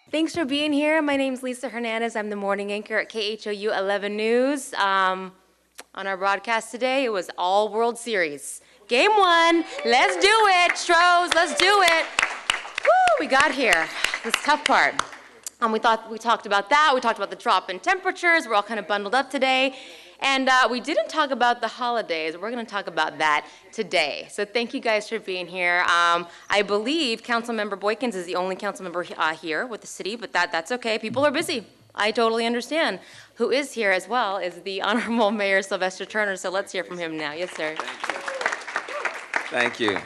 Thanks for being here. My name's Lisa Hernandez. I'm the morning anchor at KHOU 11 News. On our broadcast today, it was all World Series. Game 1, let's do it, Stros, let's do it. Woo, we got here, this tough part. We talked about that, we talked about the drop in temperatures, we're all kind of bundled up today. And we didn't talk about the holidays. We're going to talk about that today. So thank you guys for being here. I believe Councilmember Boykins is the only council member here with the city, but that's okay. People are busy. I totally understand. Who is here as well is the Honorable Mayor Sylvester Turner. So let's hear from him now. Yes, sir. Thank you.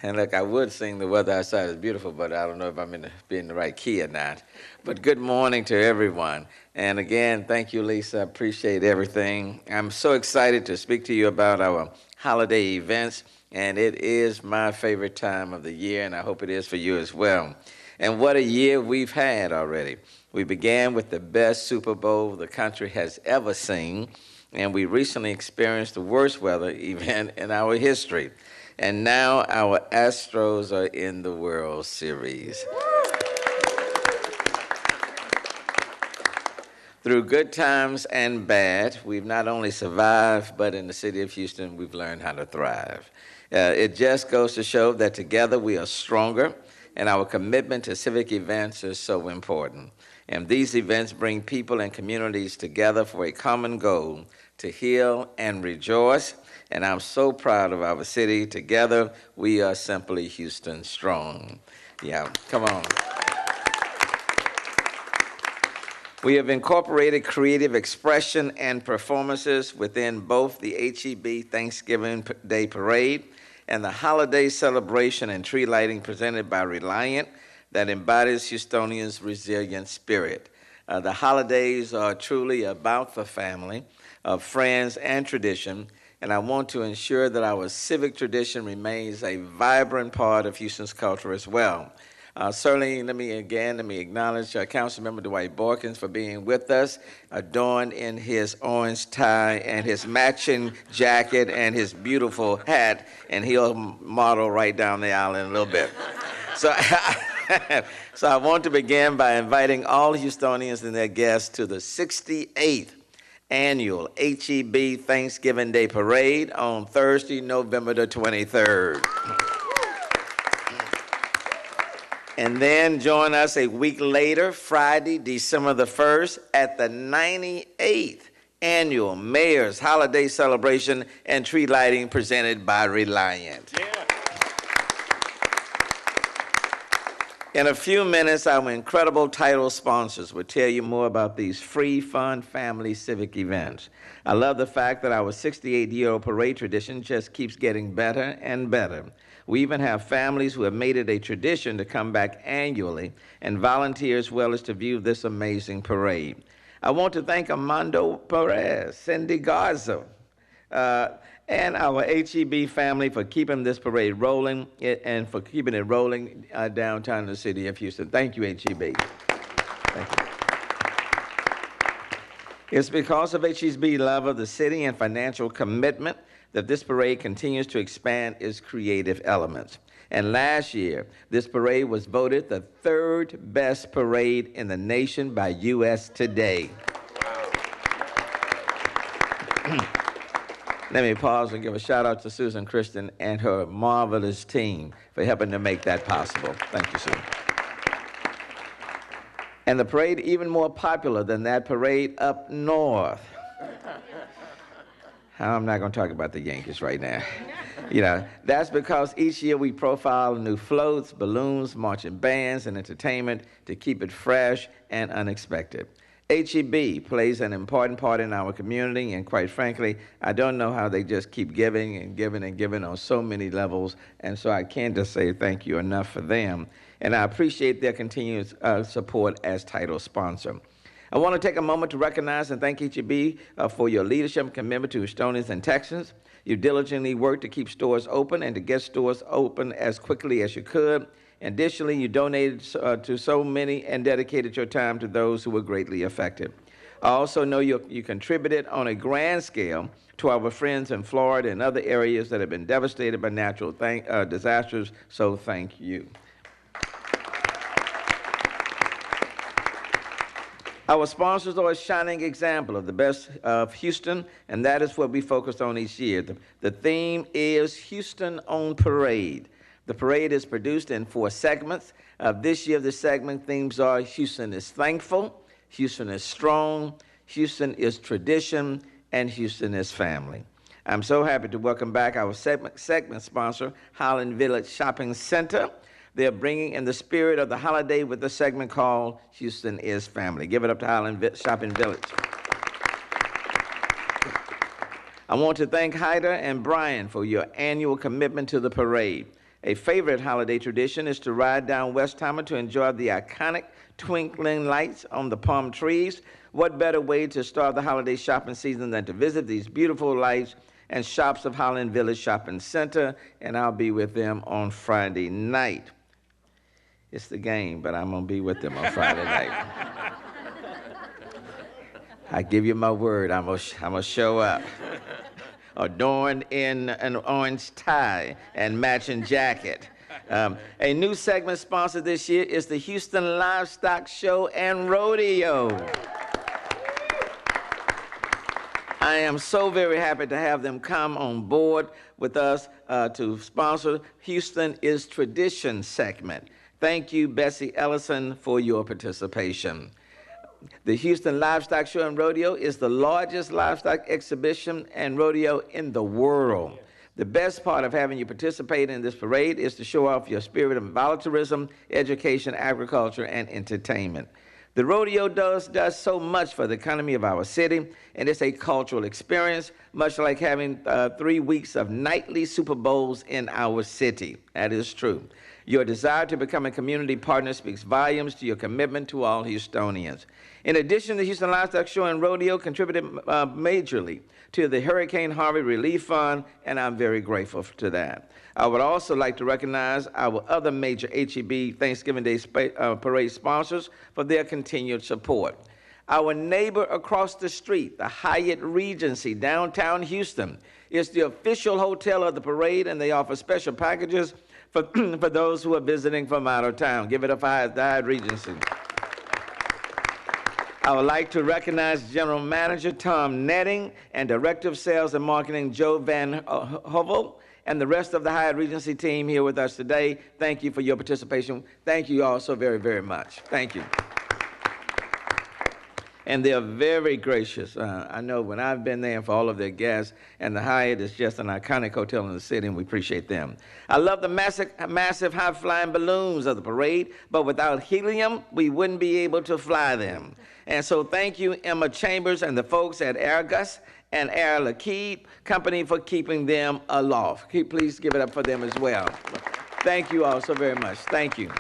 And look, I would sing "The Weather Outside is Beautiful," but I don't know if I'm in the right key or not. But good morning to everyone. And again, thank you, Lisa. I appreciate everything. I'm so excited to speak to you about our holiday events, and it is my favorite time of the year, and I hope it is for you as well. And what a year we've had already. We began with the best Super Bowl the country has ever seen, and we recently experienced the worst weather event in our history. And now our Astros are in the World Series. Through good times and bad, we've not only survived, but in the city of Houston, we've learned how to thrive. It just goes to show that together we are stronger, and our commitment to civic events is so important. And these events bring people and communities together for a common goal to heal and rejoice. And I'm so proud of our city. Together, we are simply Houston strong. Yeah, come on. We have incorporated creative expression and performances within both the HEB Thanksgiving Day Parade and the holiday celebration and tree lighting presented by Reliant that embodies Houstonians' resilient spirit. The holidays are truly about the family, of friends, and tradition, and I want to ensure that our civic tradition remains a vibrant part of Houston's culture as well. Certainly, let me acknowledge Councilmember Dwight Boykins for being with us, adorned in his orange tie and his matching jacket and his beautiful hat, and he'll model right down the aisle in a little bit. So, so I want to begin by inviting all Houstonians and their guests to the 68th annual HEB Thanksgiving Day Parade on Thursday, November the 23rd. And then join us a week later, Friday, December the 1st, at the 98th annual Mayor's Holiday Celebration and Tree Lighting presented by Reliant. Yeah. In a few minutes, our incredible title sponsors will tell you more about these free, fun, family civic events. I love the fact that our 68-year-old parade tradition just keeps getting better and better. We even have families who have made it a tradition to come back annually and volunteer as well as to view this amazing parade. I want to thank Armando Perez, Cindy Garza, and our HEB family for keeping this parade rolling and for keeping it rolling downtown in the city of Houston. Thank you, HEB. Thank you. It's because of HEB's love of the city and financial commitment that this parade continues to expand its creative elements. And last year, this parade was voted the third best parade in the nation by US Today. Let me pause and give a shout out to Susan Christian and her marvelous team for helping to make that possible. Thank you, Susan. And the parade, even more popular than that parade up north. I'm not going to talk about the Yankees right now. You know, that's because each year we profile new floats, balloons, marching bands, and entertainment to keep it fresh and unexpected. HEB plays an important part in our community, and quite frankly, I don't know how they just keep giving and giving and giving on so many levels, and so I can't just say thank you enough for them. And I appreciate their continued support as title sponsor. I want to take a moment to recognize and thank HEB for your leadership and commitment to Houstonians and Texans. You diligently worked to keep stores open and to get stores open as quickly as you could. Additionally, you donated to so many and dedicated your time to those who were greatly affected. I also know you contributed on a grand scale to our friends in Florida and other areas that have been devastated by natural disasters, so thank you. Our sponsors are a shining example of the best of Houston, and that is what we focus on each year. The theme is Houston on Parade. The parade is produced in 4 segments. This year, the segment themes are Houston is thankful, Houston is strong, Houston is tradition, and Houston is family. I'm so happy to welcome back our segment sponsor, Highland Village Shopping Center. They're bringing in the spirit of the holiday with a segment called Houston is Family. Give it up to Highland Shopping Village. I want to thank Hyder and Brian for your annual commitment to the parade. A favorite holiday tradition is to ride down Westheimer to enjoy the iconic twinkling lights on the palm trees. What better way to start the holiday shopping season than to visit these beautiful lights and shops of Highland Village Shopping Center, and I'll be with them on Friday night. It's the game, but I'm going to be with them on Friday night. I give you my word, I'm going to show up. Adorned in an orange tie and matching jacket. A new segment sponsored this year is the Houston Livestock Show and Rodeo. I am so very happy to have them come on board with us to sponsor Houston is Tradition segment. Thank you, Bessie Ellison, for your participation. The Houston Livestock Show and Rodeo is the largest livestock exhibition and rodeo in the world. The best part of having you participate in this parade is to show off your spirit of volunteerism, education, agriculture, and entertainment. The rodeo does so much for the economy of our city, and it's a cultural experience, much like having 3 weeks of nightly Super Bowls in our city. That is true. Your desire to become a community partner speaks volumes to your commitment to all Houstonians. In addition, the Houston Livestock Show and Rodeo contributed majorly to the Hurricane Harvey Relief Fund, and I'm very grateful to that. I would also like to recognize our other major HEB Thanksgiving Day Parade sponsors for their continued support. Our neighbor across the street, the Hyatt Regency, downtown Houston, is the official hotel of the parade, and they offer special packages for those who are visiting from out of town. Give it up for the Hyatt Regency. I would like to recognize General Manager Tom Netting and Director of Sales and Marketing Joe Van Hovel and the rest of the Hyatt Regency team here with us today. Thank you for your participation. Thank you all so very, very much. Thank you. And they are very gracious. I know when I've been there for all of their guests, and the Hyatt is just an iconic hotel in the city, and we appreciate them. I love the massive high-flying balloons of the parade, but without helium, we wouldn't be able to fly them. And so thank you, Emma Chambers and the folks at Airgus and Air Liquide Company for keeping them aloft. Please give it up for them as well. Thank you all so very much. Thank you.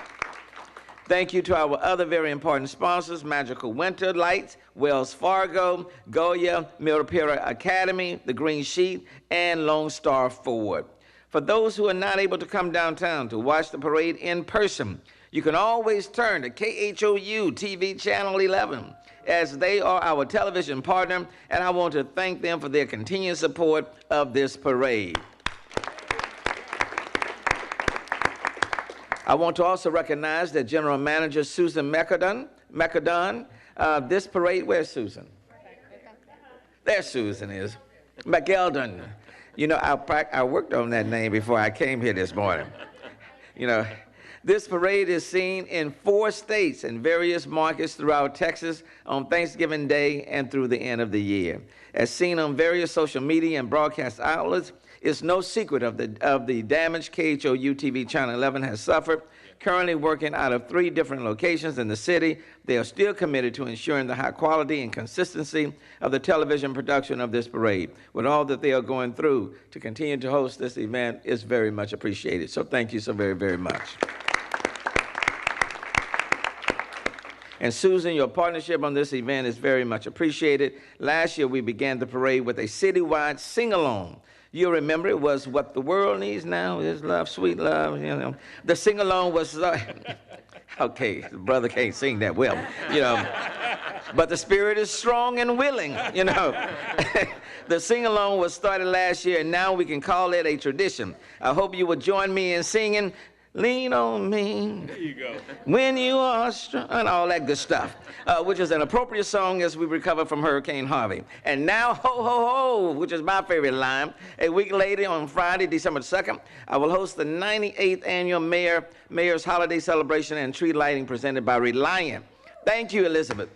Thank you to our other very important sponsors, Magical Winter Lights, Wells Fargo, Goya, Milpera Academy, The Green Sheet, and Lone Star Ford. For those who are not able to come downtown to watch the parade in person, you can always turn to KHOU TV Channel 11, as they are our television partner, and I want to thank them for their continued support of this parade. I want to also recognize that General Manager Susan McAdon. This parade, where's Susan? There Susan is. McEldon. You know, I worked on that name before I came here this morning. You know, this parade is seen in 4 states and various markets throughout Texas on Thanksgiving Day and through the end of the year. As seen on various social media and broadcast outlets, it's no secret of the damage KHOU TV Channel 11 has suffered. Currently working out of 3 different locations in the city, they are still committed to ensuring the high quality and consistency of the television production of this parade. With all that they are going through, to continue to host this event is very much appreciated. So thank you so very, very much. And Susan, your partnership on this event is very much appreciated. Last year, we began the parade with a citywide sing-along. You remember it was What the World Needs Now is Love, Sweet Love, you know. The sing-along was, okay, the brother can't sing that well, you know. But the spirit is strong and willing, you know. The sing-along was started last year, and now we can call it a tradition. I hope you will join me in singing lean on me. There you go. When you are strong, and all that good stuff, which is an appropriate song as we recover from Hurricane Harvey. And now, ho, ho, ho, which is my favorite line. A week later, on Friday, December 2nd, I will host the 98th Annual Mayor's Holiday Celebration and Tree Lighting presented by Reliant. Thank you, Elizabeth.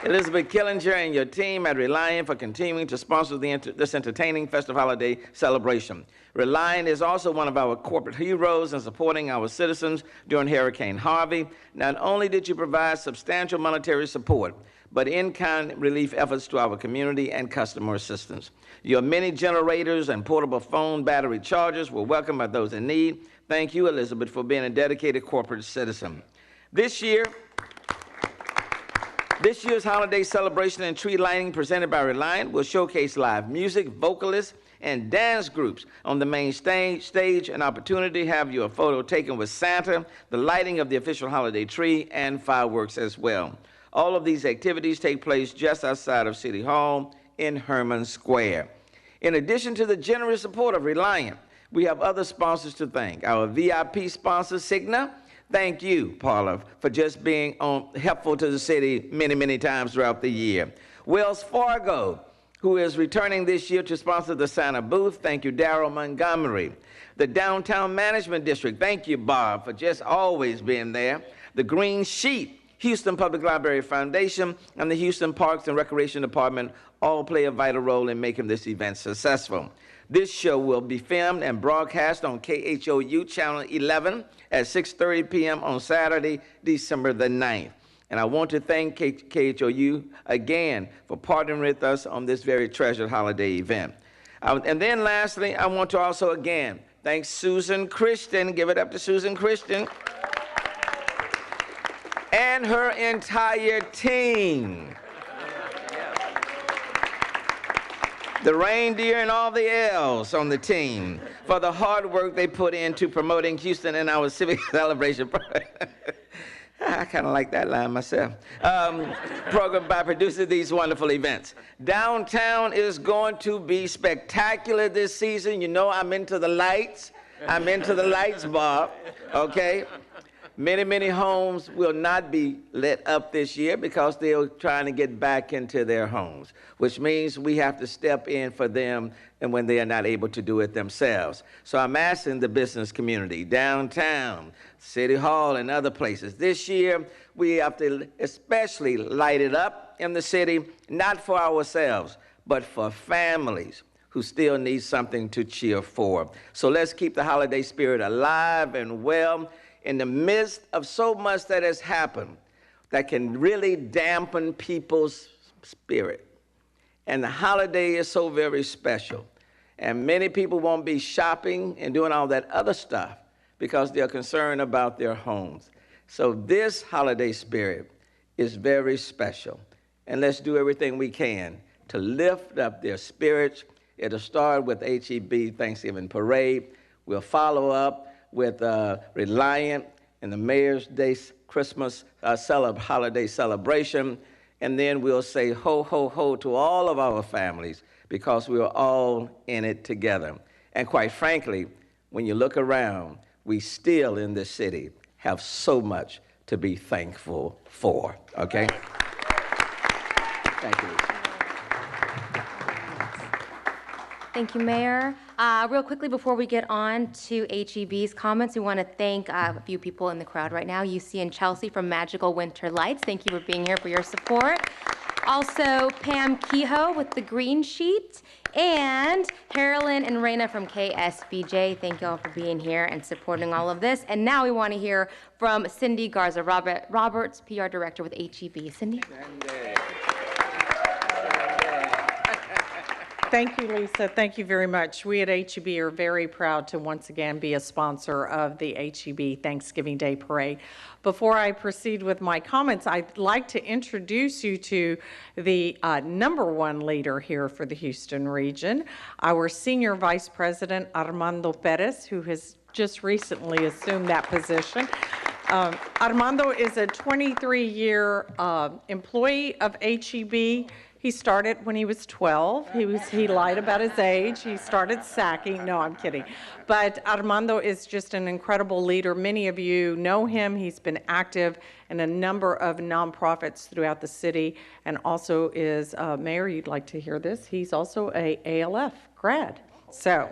Elizabeth Killinger and your team at Reliant for continuing to sponsor this entertaining festive holiday celebration. Reliant is also one of our corporate heroes in supporting our citizens during Hurricane Harvey. Not only did you provide substantial monetary support, but in-kind relief efforts to our community and customer assistance. Your many generators and portable phone battery chargers were welcomed by those in need. Thank you, Elizabeth, for being a dedicated corporate citizen. This year's holiday celebration and tree lighting presented by Reliant will showcase live music, vocalists, and dance groups on the main stage, an opportunity to have your photo taken with Santa, the lighting of the official holiday tree, and fireworks as well. All of these activities take place just outside of City Hall in Herman Square. In addition to the generous support of Reliant, we have other sponsors to thank. Our VIP sponsor, Cigna. Thank you, Paula, for just being helpful to the city many, many times throughout the year. Wells Fargo, who is returning this year to sponsor the Santa booth. Thank you, Darrell Montgomery. The Downtown Management District. Thank you, Bob, for just always being there. The Green Sheet, Houston Public Library Foundation, and the Houston Parks and Recreation Department all play a vital role in making this event successful. This show will be filmed and broadcast on KHOU Channel 11 at 6:30 p.m. on Saturday, December the 9th. And I want to thank KHOU again for partnering with us on this very treasured holiday event. And then lastly, I want to also again thank Susan Christian. Give it up to Susan Christian. And her entire team. The reindeer and all the elves on the team for the hard work they put into promoting Houston and our civic celebration. I kind of like that line myself. Program by producing these wonderful events. Downtown is going to be spectacular this season. You know I'm into the lights. I'm into the lights, Bob, okay? Many, many homes will not be lit up this year because they're trying to get back into their homes, which means we have to step in for them and when they are not able to do it themselves. So I'm asking the business community, downtown, City Hall, and other places. This year, we have to especially light it up in the city, not for ourselves, but for families who still need something to cheer for. So let's keep the holiday spirit alive and well in the midst of so much that has happened that can really dampen people's spirit. And the holiday is so very special. And many people won't be shopping and doing all that other stuff because they're concerned about their homes. So this holiday spirit is very special. And let's do everything we can to lift up their spirits. It'll start with HEB Thanksgiving Parade. We'll follow up with Reliant and the Mayor's Day Christmas holiday celebration. And then we'll say ho, ho, ho to all of our families because we're all in it together. And quite frankly, when you look around, we still in this city have so much to be thankful for, okay? Thank you. Thank you, Mayor. Real quickly, before we get on to HEB's comments, we want to thank a few people in the crowd right now. You see in Chelsea from Magical Winter Lights. Thank you for being here, for your support. Also, Pam Kehoe with the Green Sheet, and Carolyn and Raina from KSBJ. Thank you all for being here and supporting all of this. And now we want to hear from Cindy Garza, Roberts, PR Director with HEB. Cindy? Thank you, Lisa. Thank you very much. We at HEB are very proud to once again be a sponsor of the HEB Thanksgiving Day Parade. Before I proceed with my comments, I'd like to introduce you to the #1 leader here for the Houston region, our Senior Vice President, Armando Perez, who has just recently assumed that position. Armando is a 23-year employee of HEB. He started when he was 12. He lied about his age. He started sacking. No, I'm kidding. But Armando is just an incredible leader. Many of you know him. He's been active in a number of nonprofits throughout the city, and also is mayor. You'd like to hear this. He's also a ALF grad. So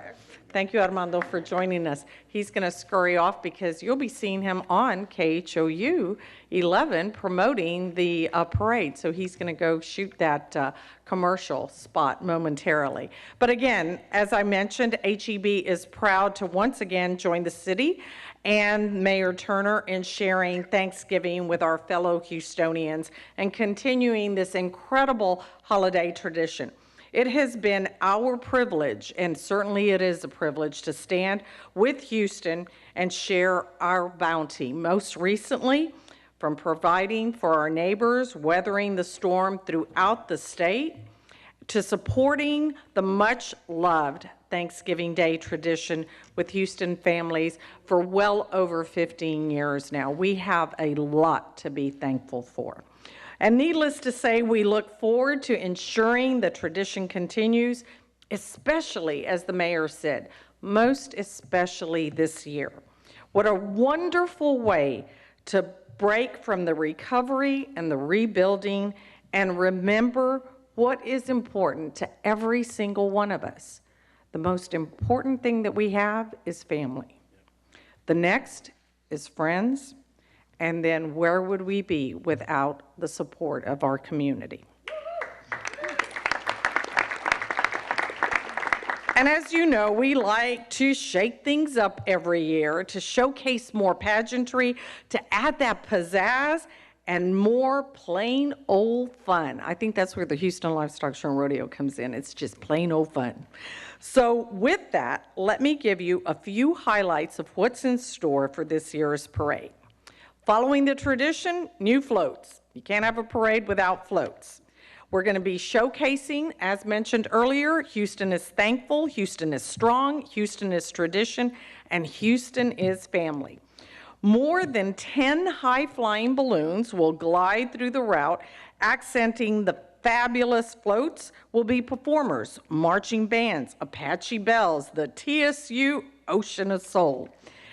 thank you, Armando, for joining us. He's going to scurry off because you'll be seeing him on KHOU 11 promoting the parade. So he's going to go shoot that commercial spot momentarily. But again, as I mentioned, HEB is proud to once again join the city and Mayor Turner in sharing Thanksgiving with our fellow Houstonians and continuing this incredible holiday tradition. It has been our privilege, and certainly it is a privilege, to stand with Houston and share our bounty. Most recently, from providing for our neighbors, weathering the storm throughout the state, to supporting the much-loved Thanksgiving Day tradition with Houston families for well over 15 years now. We have a lot to be thankful for. And needless to say, we look forward to ensuring the tradition continues, especially, as the mayor said, most especially this year. What a wonderful way to break from the recovery and the rebuilding and remember what is important to every single one of us. The most important thing that we have is family. The next is friends. And then where would we be without the support of our community? And as you know, we like to shake things up every year to showcase more pageantry, to add that pizzazz and more plain old fun. I think that's where the Houston Livestock Show and Rodeo comes in. It's just plain old fun. So with that, let me give you a few highlights of what's in store for this year's parade. Following the tradition, new floats. You can't have a parade without floats. We're going to be showcasing, as mentioned earlier, Houston is thankful, Houston is strong, Houston is tradition, and Houston is family. More than 10 high-flying balloons will glide through the route, accenting the fabulous floats will be performers, marching bands, Apache Bells, the TSU Ocean of Soul,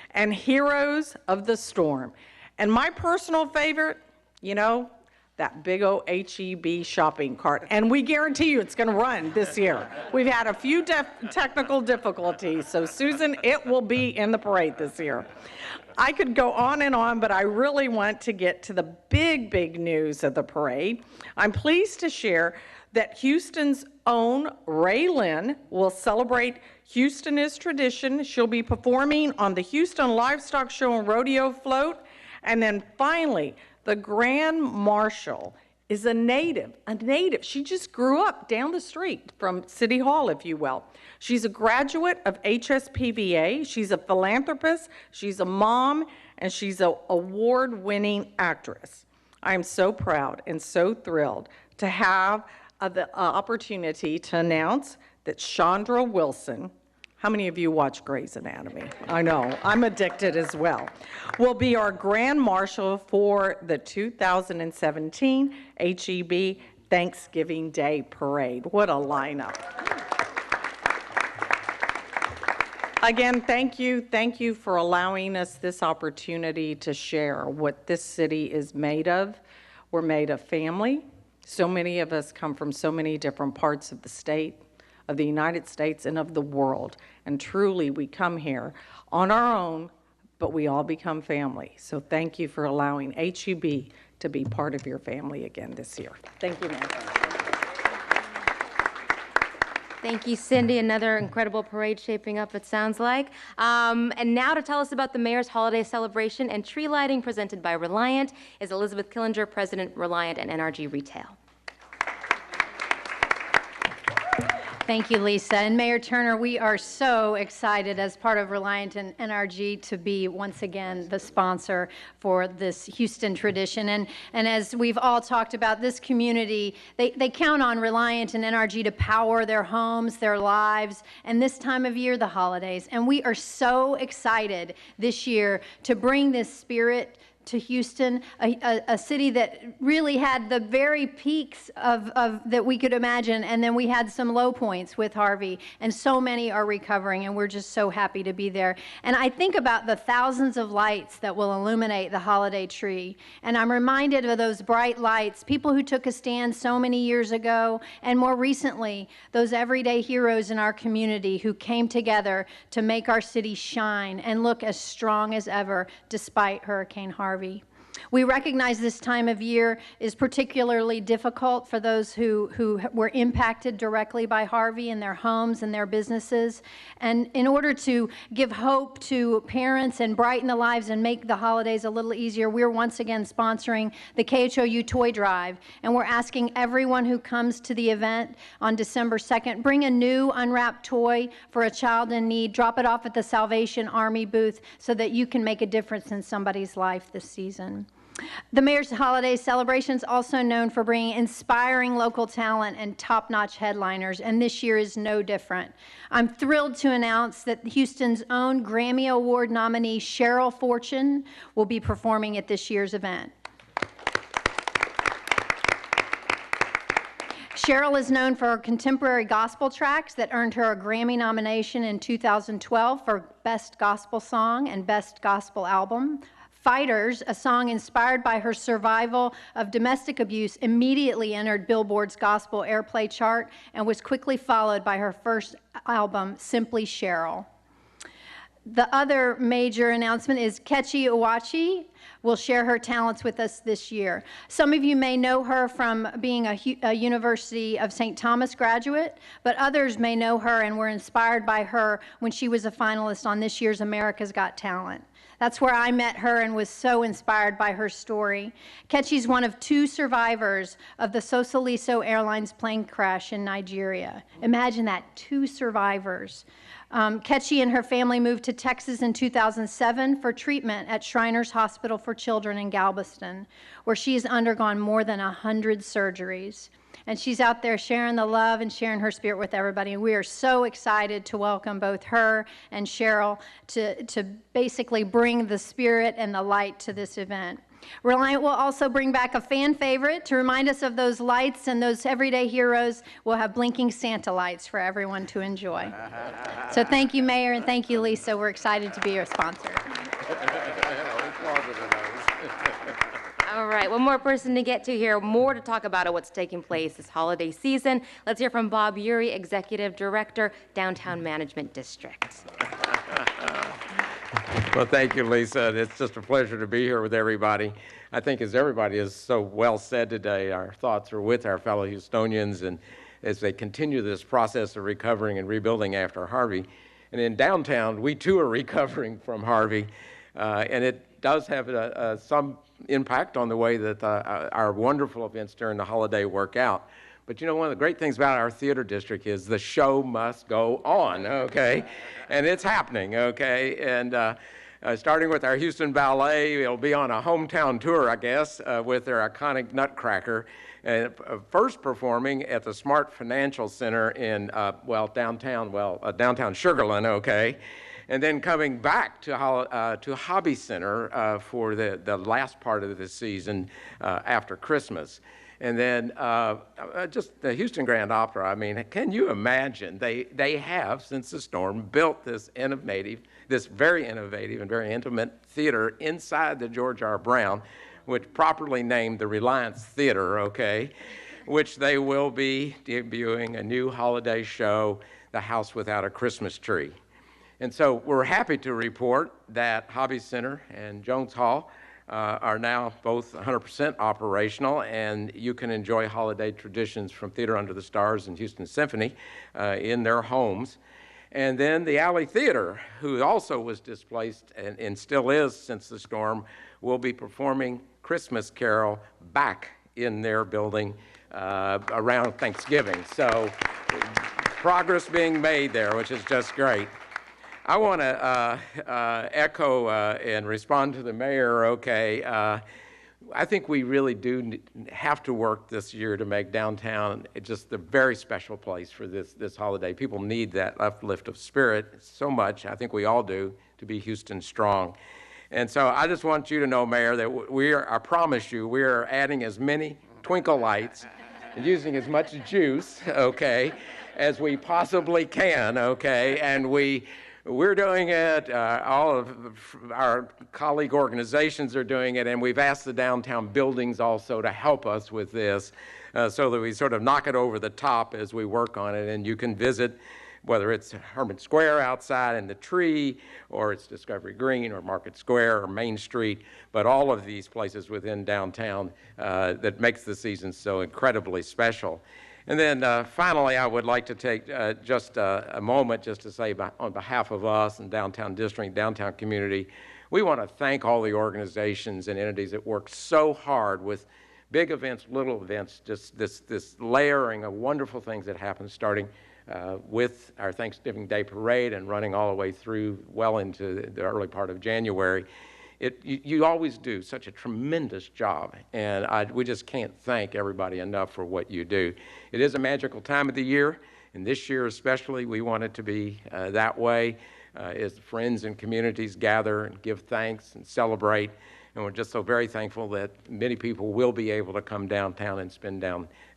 and heroes of the storm. And my personal favorite, you know, that big old HEB shopping cart. And we guarantee you it's going to run this year. We've had a few technical difficulties, so Susan, it will be in the parade this year. I could go on and on, but I really want to get to the big news of the parade. I'm pleased to share that Houston's own Ray Lynn will celebrate Houston is Tradition. She'll be performing on the Houston Livestock Show and Rodeo float. And then finally, the Grand Marshal is a native. She just grew up down the street from City Hall, if you will. She's a graduate of HSPVA. She's a philanthropist. She's a mom, and she's an award-winning actress. I am so proud and so thrilled to have the opportunity to announce that Chandra Wilson, how many of you watch Grey's Anatomy? I know, I'm addicted as well. Will be our Grand Marshal for the 2017 HEB Thanksgiving Day Parade. What a lineup. Again, thank you for allowing us this opportunity to share what this city is made of. We're made of family. So many of us come from so many different parts of the state, of the United States, and of the world. And truly, we come here on our own, but we all become family. So thank you for allowing HEB to be part of your family again this year. Thank you, ma'am. Thank you, Cindy. Another incredible parade shaping up, it sounds like. And now to tell us about the mayor's holiday celebration and tree lighting presented by Reliant is Elizabeth Killinger, President, Reliant and NRG Retail. Thank you, Lisa. And Mayor Turner, we are so excited as part of Reliant and NRG to be once again the sponsor for this Houston tradition. And as we've all talked about, this community, they count on Reliant and NRG to power their homes, their lives, and this time of year, the holidays. And we are so excited this year to bring this spirit to Houston, a city that really had the very peaks of that we could imagine, and then we had some low points with Harvey, and so many are recovering, and we're just so happy to be there. And I think about the thousands of lights that will illuminate the holiday tree, and I'm reminded of those bright lights, people who took a stand so many years ago, and more recently, those everyday heroes in our community who came together to make our city shine and look as strong as ever despite Hurricane Harvey. We recognize this time of year is particularly difficult for those who were impacted directly by Harvey in their homes and their businesses. And in order to give hope to parents and brighten the lives and make the holidays a little easier, we're once again sponsoring the KHOU Toy Drive. And we're asking everyone who comes to the event on December 2nd, bring a new unwrapped toy for a child in need. Drop it off at the Salvation Army booth so that you can make a difference in somebody's life this season. The Mayor's Holiday Celebration is also known for bringing inspiring local talent and top-notch headliners, and this year is no different. I'm thrilled to announce that Houston's own Grammy Award nominee Cheryl Fortune will be performing at this year's event. Cheryl is known for her contemporary gospel tracks that earned her a Grammy nomination in 2012 for Best Gospel Song and Best Gospel Album. Fighters, a song inspired by her survival of domestic abuse, immediately entered Billboard's gospel airplay chart and was quickly followed by her first album, Simply Cheryl. The other major announcement is Kechi Uwachi will share her talents with us this year. Some of you may know her from being a University of St. Thomas graduate, but others may know her and were inspired by her when she was a finalist on this year's America's Got Talent. That's where I met her and was so inspired by her story. Kechi's one of 2 survivors of the Sosoliso Airlines plane crash in Nigeria. Imagine that, 2 survivors. Kechi and her family moved to Texas in 2007 for treatment at Shriners Hospital for Children in Galveston, where she has undergone more than 100 surgeries. And she's out there sharing the love and sharing her spirit with everybody. And we are so excited to welcome both her and Cheryl to basically bring the spirit and the light to this event. Reliant will also bring back a fan favorite to remind us of those lights and those everyday heroes. We'll have blinking Santa lights for everyone to enjoy. So thank you, Mayor, and thank you, Lisa. We're excited to be your sponsor. All right, one more person to get to here, more to talk about what's taking place this holiday season. Let's hear from Bob Urey, Executive Director, Downtown Management District. Well, thank you, Lisa. It's just a pleasure to be here with everybody. I think as everybody has so well said today, our thoughts are with our fellow Houstonians and as they continue this process of recovering and rebuilding after Harvey. And in downtown, we too are recovering from Harvey, and it does have some impact on the way that our wonderful events during the holiday work out. But you know, one of the great things about our theater district is the show must go on, okay? And it's happening, okay? And starting with our Houston Ballet, it'll be on a hometown tour, I guess, with their iconic Nutcracker. And first performing at the Smart Financial Center in, downtown Sugar Land, okay? And then coming back to Hobby Center for the last part of the season after Christmas. And then just the Houston Grand Opera, I mean, can you imagine? They have, since the storm, built this very innovative and very intimate theater inside the George R. Brown, which properly named the Reliance Theater, okay, which they will be debuting a new holiday show, The House Without a Christmas Tree. And so we're happy to report that Hobby Center and Jones Hall are now both 100% operational, and you can enjoy holiday traditions from Theater Under the Stars and Houston Symphony in their homes. And then the Alley Theater, who also was displaced and still is since the storm, will be performing Christmas Carol back in their building around Thanksgiving. So progress being made there, which is just great. I want to echo and respond to the mayor, okay. I think we really do have to work this year to make downtown just a very special place for this holiday. People need that uplift of spirit so much, I think we all do, to be Houston strong. And so I just want you to know, Mayor, that I promise you, we are adding as many twinkle lights and using as much juice, okay, as we possibly can, okay? And we're doing it, all of our colleague organizations are doing it, and we've asked the downtown buildings also to help us with this so that we sort of knock it over the top as we work on it. And you can visit, whether it's Herman Square outside in the tree, or it's Discovery Green, or Market Square, or Main Street, but all of these places within downtown that makes the season so incredibly special. And then finally, I would like to take just a moment just to say on behalf of us and Downtown District, downtown community, we want to thank all the organizations and entities that work so hard with big events, little events, just this layering of wonderful things that happen starting with our Thanksgiving Day Parade and running all the way through well into the early part of January. You always do such a tremendous job, and we just can't thank everybody enough for what you do. It is a magical time of the year, and this year especially, we want it to be that way as friends and communities gather and give thanks and celebrate. And we're just so very thankful that many people will be able to come downtown and spend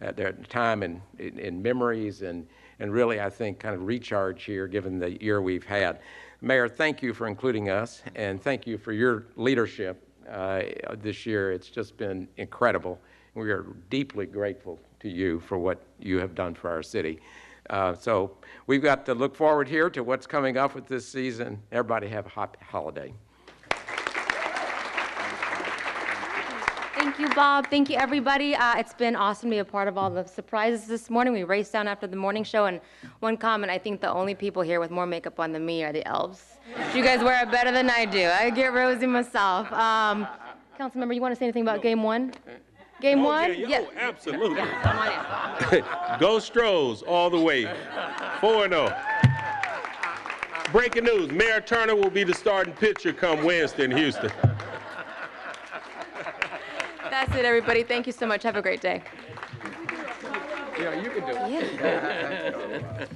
their time in memories and really, I think, kind of recharge here given the year we've had. Mayor, thank you for including us, and thank you for your leadership this year. It's just been incredible. We are deeply grateful to you for what you have done for our city. So we've got to look forward here to what's coming up with this season. Everybody have a happy holiday. Thank you, Bob. Thank you, everybody. It's been awesome to be a part of all the surprises this morning. We raced down after the morning show, and one comment, I think the only people here with more makeup on than me are the elves. You guys wear it better than I do. I get rosy myself. Councilmember, you want to say anything about game one? Game one? Yeah. Oh, absolutely. Yeah, come on in. Go Stros all the way. 4-0. Breaking news, Mayor Turner will be the starting pitcher come Wednesday in Houston. That's it, everybody. Thank you so much. Have a great day. Yeah, you can do it. Yeah.